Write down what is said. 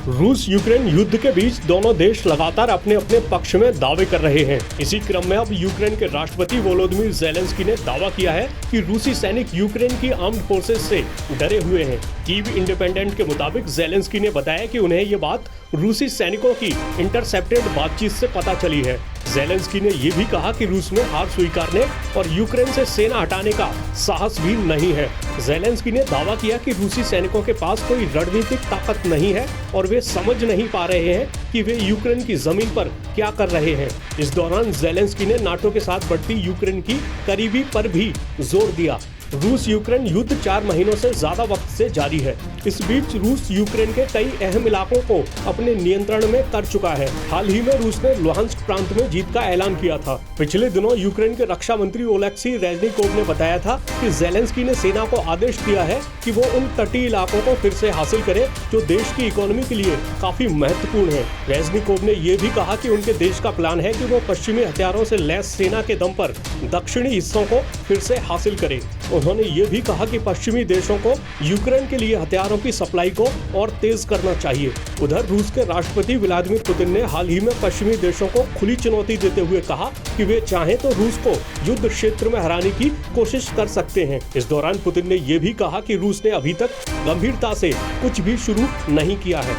रूस यूक्रेन युद्ध के बीच दोनों देश लगातार अपने अपने पक्ष में दावे कर रहे हैं। इसी क्रम में अब यूक्रेन के राष्ट्रपति वोलोदिमीर ज़ेलेंस्की ने दावा किया है कि रूसी सैनिक यूक्रेन की आर्म्ड फोर्सेस से डरे हुए हैं। कीव इंडिपेंडेंट के मुताबिक ज़ेलेंस्की ने बताया कि उन्हें ये बात रूसी सैनिकों की इंटरसेप्टेड बातचीत से पता चली है। ज़ेलेंस्की ने यह भी कहा कि रूस में हार स्वीकारने और यूक्रेन से सेना हटाने का साहस भी नहीं है। ज़ेलेंस्की ने दावा किया कि रूसी सैनिकों के पास कोई रणनीतिक ताकत नहीं है और वे समझ नहीं पा रहे हैं कि वे यूक्रेन की जमीन पर क्या कर रहे हैं। इस दौरान ज़ेलेंस्की ने नाटो के साथ बढ़ती यूक्रेन की करीबी पर भी जोर दिया। रूस यूक्रेन युद्ध 4 महीनों से ज्यादा वक्त से जारी है। इस बीच रूस यूक्रेन के कई अहम इलाकों को अपने नियंत्रण में कर चुका है। हाल ही में रूस ने लुहांस्क प्रांत में जीत का ऐलान किया था। पिछले दिनों यूक्रेन के रक्षा मंत्री ओलेक्सी रेजनिकोव ने बताया था कि ज़ेलेंस्की ने सेना को आदेश दिया है कि वो उन तटीय इलाकों को फिर से हासिल करे जो देश की इकोनॉमी के लिए काफी महत्वपूर्ण है। रेजनिकोव ने यह भी कहा कि उनके देश का प्लान है कि वो पश्चिमी हथियारों से लैस सेना के दम पर दक्षिणी हिस्सों को फिर से हासिल करे। उन्होंने ये भी कहा कि पश्चिमी देशों को यूक्रेन के लिए हथियारों की सप्लाई को और तेज करना चाहिए। उधर रूस के राष्ट्रपति व्लादिमीर पुतिन ने हाल ही में पश्चिमी देशों को खुली चुनौती देते हुए कहा कि वे चाहें तो रूस को युद्ध क्षेत्र में हराने की कोशिश कर सकते हैं। इस दौरान पुतिन ने यह भी कहा कि रूस ने अभी तक गंभीरता से कुछ भी शुरू नहीं किया है।